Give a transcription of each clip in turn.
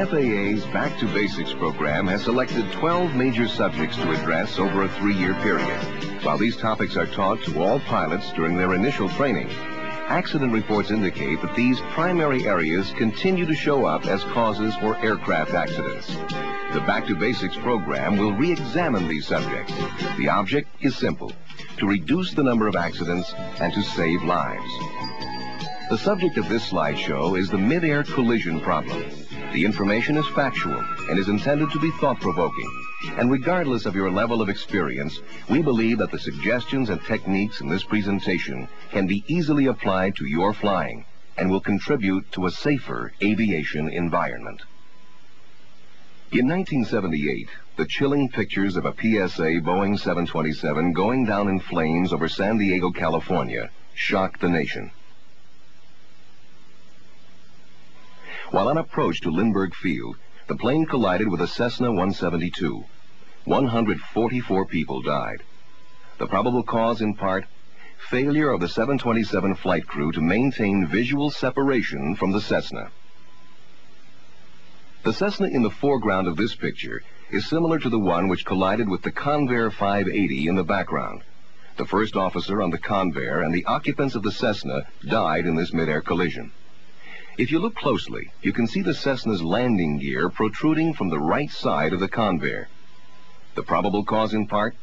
FAA's Back to Basics program has selected 12 major subjects to address over a 3-year period. While these topics are taught to all pilots during their initial training, accident reports indicate that these primary areas continue to show up as causes for aircraft accidents. The Back to Basics program will re-examine these subjects. The object is simple: to reduce the number of accidents and to save lives. The subject of this slideshow is the mid-air collision problem. The information is factual and is intended to be thought-provoking. And regardless of your level of experience, we believe that the suggestions and techniques in this presentation can be easily applied to your flying and will contribute to a safer aviation environment. In 1978, the chilling pictures of a PSA Boeing 727 going down in flames over San Diego, California, shocked the nation. While on approach to Lindbergh Field, the plane collided with a Cessna 172. 144 people died. The probable cause, in part, failure of the 727 flight crew to maintain visual separation from the Cessna. The Cessna in the foreground of this picture is similar to the one which collided with the Convair 580 in the background. The first officer on the Convair and the occupants of the Cessna died in this mid-air collision. If you look closely, you can see the Cessna's landing gear protruding from the right side of the Convair. The probable cause, in part,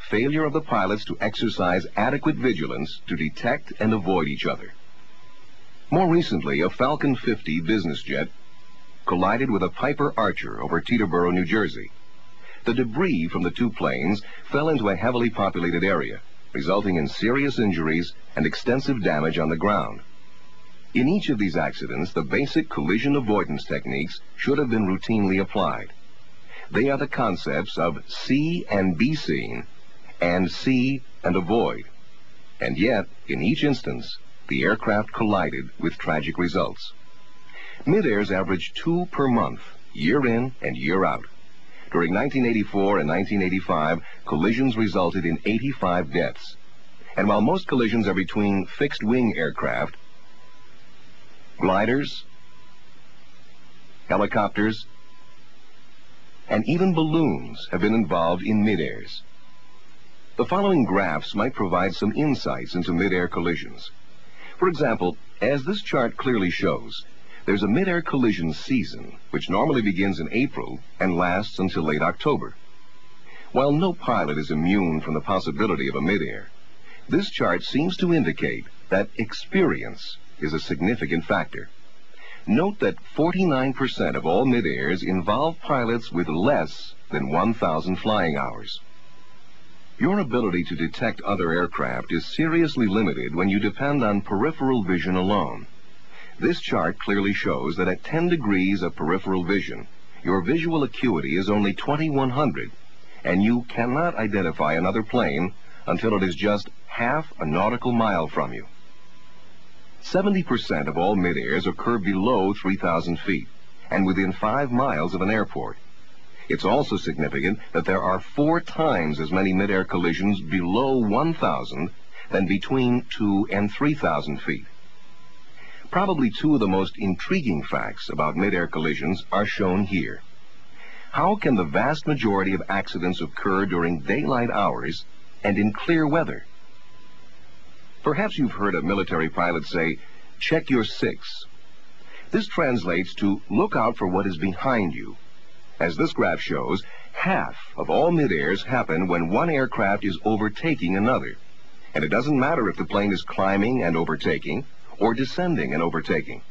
failure of the pilots to exercise adequate vigilance to detect and avoid each other. More recently, a Falcon 50 business jet collided with a Piper Archer over Teterboro, New Jersey. The debris from the two planes fell into a heavily populated area, resulting in serious injuries and extensive damage on the ground. In each of these accidents, the basic collision avoidance techniques should have been routinely applied. They are the concepts of see and be seen and see and avoid. And yet, in each instance, the aircraft collided with tragic results. Mid-airs averaged 2 per month, year in and year out. During 1984 and 1985, collisions resulted in 85 deaths. And while most collisions are between fixed-wing aircraft, gliders, helicopters, and even balloons have been involved in mid-airs. The following graphs might provide some insights into mid-air collisions. For example, as this chart clearly shows, there's a mid-air collision season, which normally begins in April and lasts until late October. While no pilot is immune from the possibility of a mid-air, this chart seems to indicate that experience is a significant factor. Note that 49% of all mid-airs involve pilots with less than 1,000 flying hours. Your ability to detect other aircraft is seriously limited when you depend on peripheral vision alone. This chart clearly shows that at 10 degrees of peripheral vision, your visual acuity is only 2100, and you cannot identify another plane until it is just half a nautical mile from you. 70% of all mid-airs occur below 3,000 feet and within 5 miles of an airport. It's also significant that there are 4 times as many mid-air collisions below 1,000 than between 2,000 and 3,000 feet. Probably 2 of the most intriguing facts about mid-air collisions are shown here. How can the vast majority of accidents occur during daylight hours and in clear weather? Perhaps you've heard a military pilot say, "Check your 6." This translates to look out for what is behind you. As this graph shows, half of all mid-airs happen when one aircraft is overtaking another. And it doesn't matter if the plane is climbing and overtaking or descending and overtaking.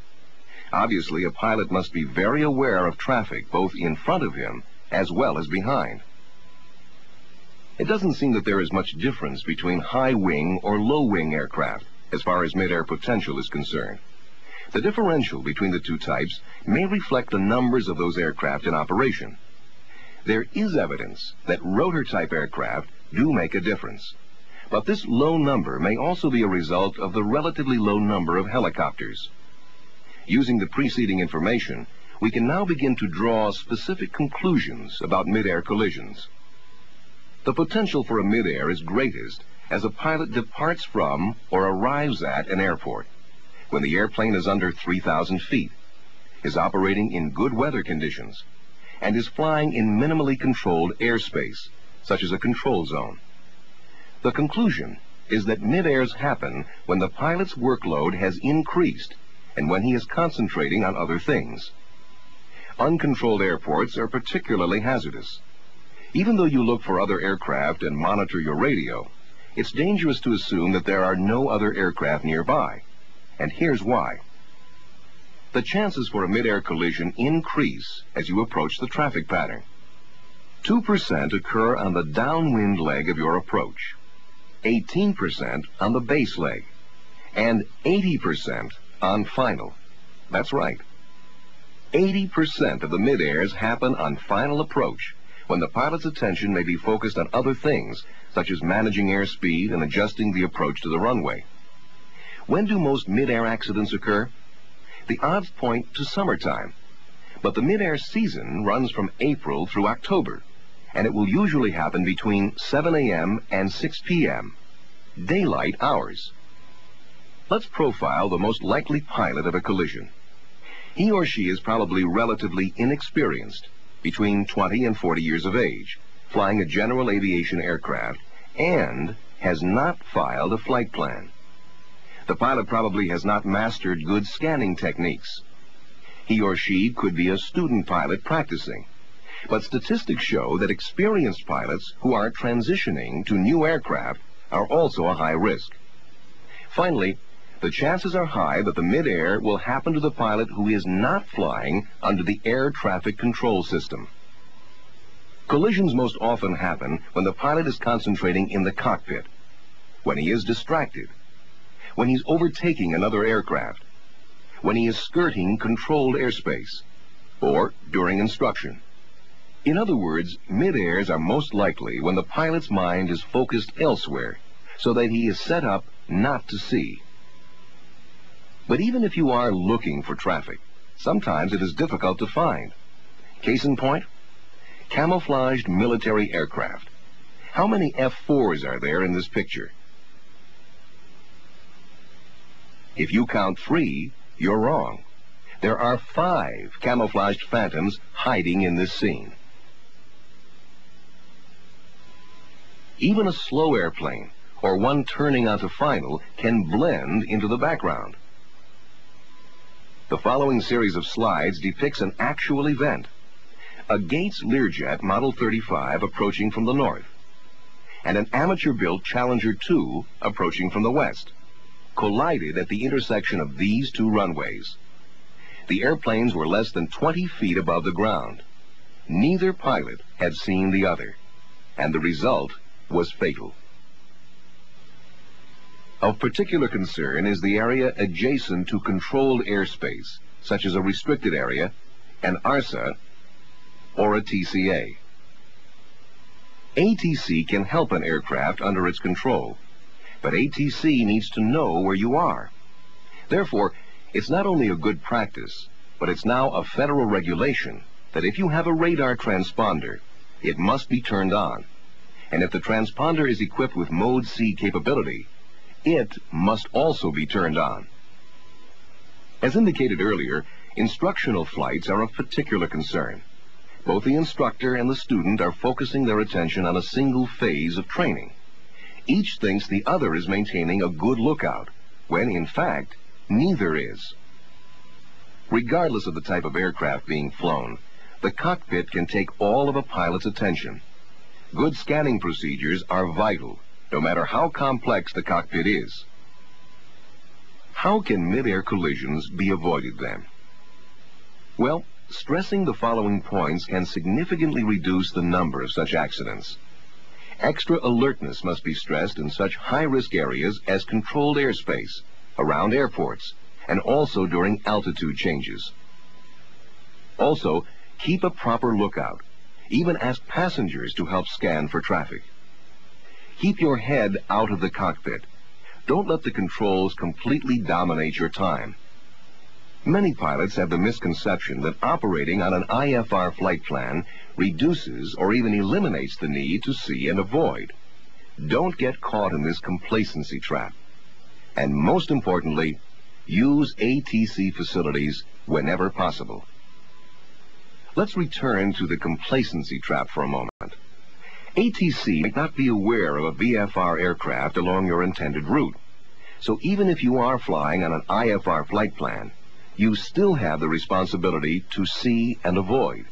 Obviously, a pilot must be very aware of traffic both in front of him as well as behind. It doesn't seem that there is much difference between high-wing or low-wing aircraft as far as mid-air potential is concerned. The differential between the two types may reflect the numbers of those aircraft in operation. There is evidence that rotor-type aircraft do make a difference. But this low number may also be a result of the relatively low number of helicopters. Using the preceding information, we can now begin to draw specific conclusions about mid-air collisions. The potential for a mid-air is greatest as a pilot departs from or arrives at an airport, when the airplane is under 3,000 feet. is operating in good weather conditions, and is flying in minimally controlled airspace, such as a control zone. The conclusion is that mid-airs happen when the pilot's workload has increased and when he is concentrating on other things. Uncontrolled airports are particularly hazardous. Even though you look for other aircraft and monitor your radio, it's dangerous to assume that there are no other aircraft nearby. And here's why. The chances for a mid-air collision increase as you approach the traffic pattern. 2% occur on the downwind leg of your approach, 18% on the base leg, and 80% on final. That's right. 80% of the mid-airs happen on final approach, when the pilot's attention may be focused on other things, such as managing airspeed and adjusting the approach to the runway. When do most mid-air accidents occur? The odds point to summertime, but the mid-air season runs from April through October, and it will usually happen between 7 a.m. and 6 p.m., daylight hours. Let's profile the most likely pilot of a collision. He or she is probably relatively inexperienced, between 20 and 40 years of age, flying a general aviation aircraft, and has not filed a flight plan. The pilot probably has not mastered good scanning techniques. He or she could be a student pilot practicing, but statistics show that experienced pilots who are transitioning to new aircraft are also a high risk. Finally, the chances are high that the mid-air will happen to the pilot who is not flying under the air traffic control system. Collisions most often happen when the pilot is concentrating in the cockpit, when he is distracted, when he's overtaking another aircraft, when he is skirting controlled airspace, or during instruction. In other words, mid-airs are most likely when the pilot's mind is focused elsewhere, so that he is set up not to see. But even if you are looking for traffic, sometimes it is difficult to find. Case in point, camouflaged military aircraft. How many F-4s are there in this picture? If you count 3, you're wrong. There are 5 camouflaged Phantoms hiding in this scene. Even a slow airplane, or one turning onto final, can blend into the background. The following series of slides depicts an actual event. A Gates Learjet Model 35 approaching from the north, and an amateur-built Challenger 2 approaching from the west, collided at the intersection of these two runways. The airplanes were less than 20 feet above the ground. Neither pilot had seen the other, and the result was fatal. Of particular concern is the area adjacent to controlled airspace, such as a restricted area, an ARSA, or a TCA. ATC can help an aircraft under its control, but ATC needs to know where you are. Therefore, it's not only a good practice, but it's now a federal regulation that if you have a radar transponder, it must be turned on. And if the transponder is equipped with Mode C capability, it must also be turned on. As indicated earlier, instructional flights are of particular concern. Both the instructor and the student are focusing their attention on a single phase of training. Each thinks the other is maintaining a good lookout, when in fact, neither is. Regardless of the type of aircraft being flown, the cockpit can take all of a pilot's attention. Good scanning procedures are vital, no matter how complex the cockpit is. How can mid-air collisions be avoided then? Well, stressing the following points can significantly reduce the number of such accidents. Extra alertness must be stressed in such high-risk areas as controlled airspace, around airports, and also during altitude changes. Also, keep a proper lookout. Even ask passengers to help scan for traffic. Keep your head out of the cockpit. Don't let the controls completely dominate your time. Many pilots have the misconception that operating on an IFR flight plan reduces or even eliminates the need to see and avoid. Don't get caught in this complacency trap. And most importantly, use ATC facilities whenever possible. Let's return to the complacency trap for a moment. ATC may not be aware of a VFR aircraft along your intended route. So even if you are flying on an IFR flight plan, you still have the responsibility to see and avoid.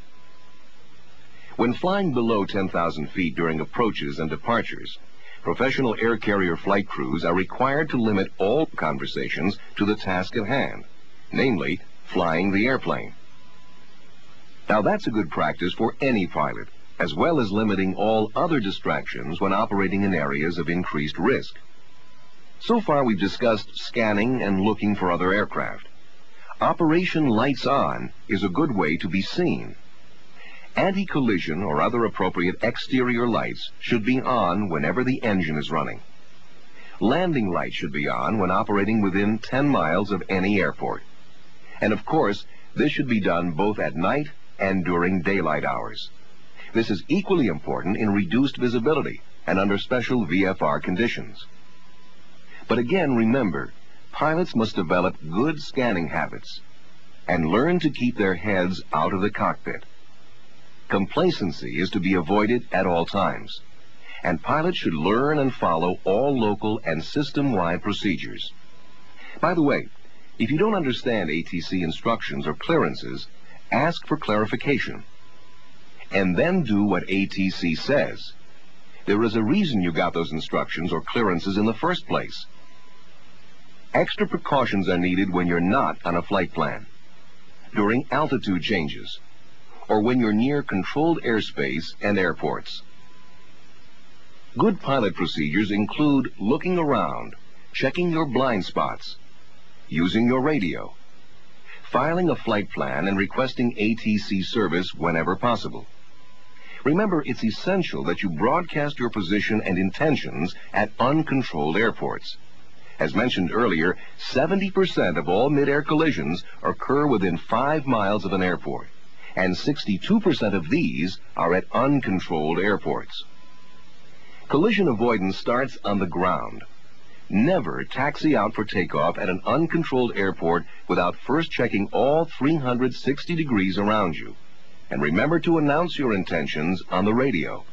When flying below 10,000 feet during approaches and departures, professional air carrier flight crews are required to limit all conversations to the task at hand, namely, flying the airplane. Now that's a good practice for any pilot, as well as limiting all other distractions when operating in areas of increased risk. So far we've discussed scanning and looking for other aircraft. Operation Lights On is a good way to be seen. Anti-collision or other appropriate exterior lights should be on whenever the engine is running. Landing lights should be on when operating within 10 miles of any airport. And of course, this should be done both at night and during daylight hours. This is equally important in reduced visibility and under special VFR conditions. But again, remember, pilots must develop good scanning habits and learn to keep their heads out of the cockpit. Complacency is to be avoided at all times, and pilots should learn and follow all local and system-wide procedures. By the way, if you don't understand ATC instructions or clearances, ask for clarification, and then do what ATC says. There is a reason you got those instructions or clearances in the first place. Extra precautions are needed when you're not on a flight plan, during altitude changes, or when you're near controlled airspace and airports. Good pilot procedures include looking around, checking your blind spots, using your radio, filing a flight plan and requesting ATC service whenever possible. Remember, it's essential that you broadcast your position and intentions at uncontrolled airports. As mentioned earlier, 70% of all mid-air collisions occur within 5 miles of an airport, and 62% of these are at uncontrolled airports. Collision avoidance starts on the ground. Never taxi out for takeoff at an uncontrolled airport without first checking all 360 degrees around you. And remember to announce your intentions on the radio.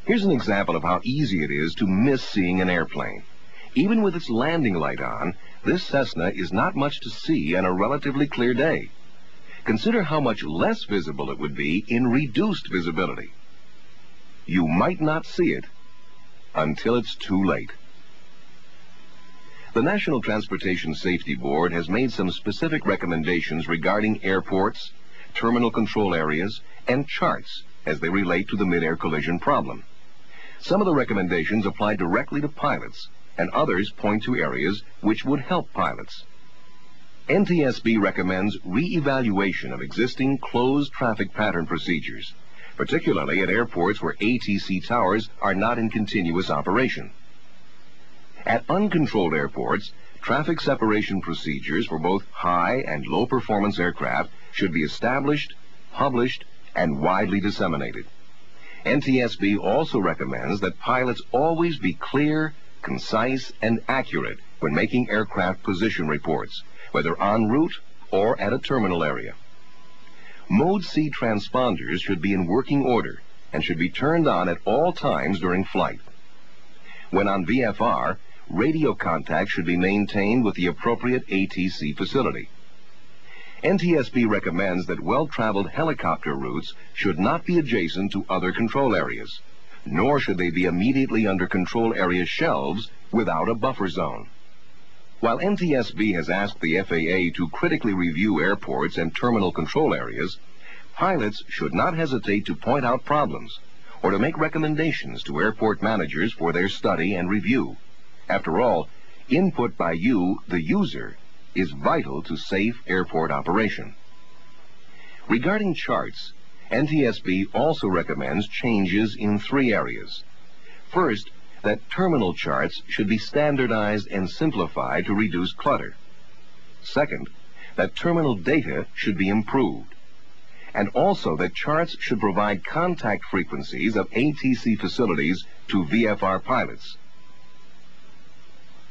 Here's an example of how easy it is to miss seeing an airplane. Even with its landing light on, this Cessna is not much to see on a relatively clear day. Consider how much less visible it would be in reduced visibility. You might not see it until it's too late. The National Transportation Safety Board has made some specific recommendations regarding airports, terminal control areas, and charts as they relate to the mid-air collision problem. Some of the recommendations apply directly to pilots, and others point to areas which would help pilots. NTSB recommends re-evaluation of existing closed traffic pattern procedures, particularly at airports where ATC towers are not in continuous operation. At uncontrolled airports, traffic separation procedures for both high and low performance aircraft should be established, published, and widely disseminated. NTSB also recommends that pilots always be clear, concise, and accurate when making aircraft position reports, whether en route or at a terminal area. Mode C transponders should be in working order and should be turned on at all times during flight. When on VFR, radio contact should be maintained with the appropriate ATC facility. NTSB recommends that well-traveled helicopter routes should not be adjacent to other control areas, nor should they be immediately under control area shelves without a buffer zone. While NTSB has asked the FAA to critically review airports and terminal control areas, pilots should not hesitate to point out problems or to make recommendations to airport managers for their study and review. After all, input by you, the user, is vital to safe airport operation. Regarding charts, NTSB also recommends changes in 3 areas. First, that terminal charts should be standardized and simplified to reduce clutter. Second, that terminal data should be improved. And also that charts should provide contact frequencies of ATC facilities to VFR pilots.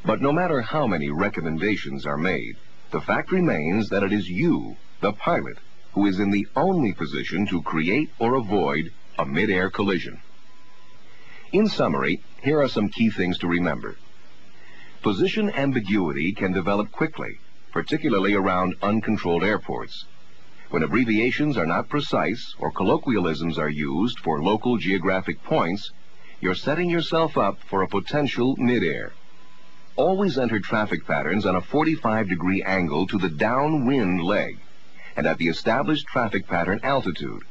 But But no matter how many recommendations are made, the fact remains that it is you, the pilot, who is in the only position to create or avoid a mid-air collision. In summary, here are some key things to remember. Position ambiguity can develop quickly, particularly around uncontrolled airports. When abbreviations are not precise or colloquialisms are used for local geographic points, you're setting yourself up for a potential mid-air. Always enter traffic patterns on a 45-degree angle to the downwind leg and at the established traffic pattern altitude.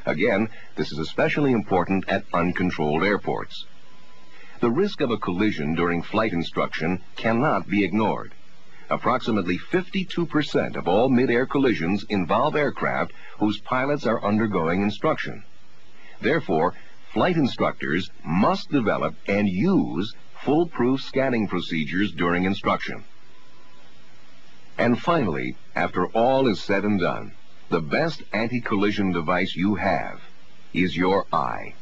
Again, this is especially important at uncontrolled airports. The risk of a collision during flight instruction cannot be ignored. Approximately 52% of all mid-air collisions involve aircraft whose pilots are undergoing instruction. Therefore, flight instructors must develop and use foolproof scanning procedures during instruction. And finally, after all is said and done, the best anti-collision device you have is your eye.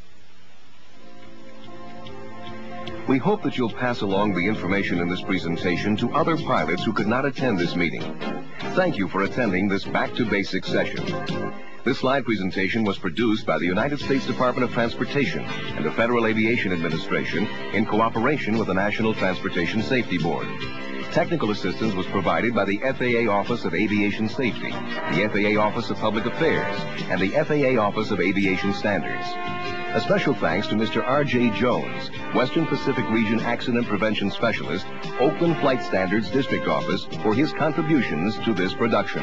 We hope that you'll pass along the information in this presentation to other pilots who could not attend this meeting. Thank you for attending this Back to Basics session. This slide presentation was produced by the United States Department of Transportation and the Federal Aviation Administration in cooperation with the National Transportation Safety Board. Technical assistance was provided by the FAA Office of Aviation Safety, the FAA Office of Public Affairs, and the FAA Office of Aviation Standards. A special thanks to Mr. R.J. Jones, Western Pacific Region Accident Prevention Specialist, Oakland Flight Standards District Office, for his contributions to this production.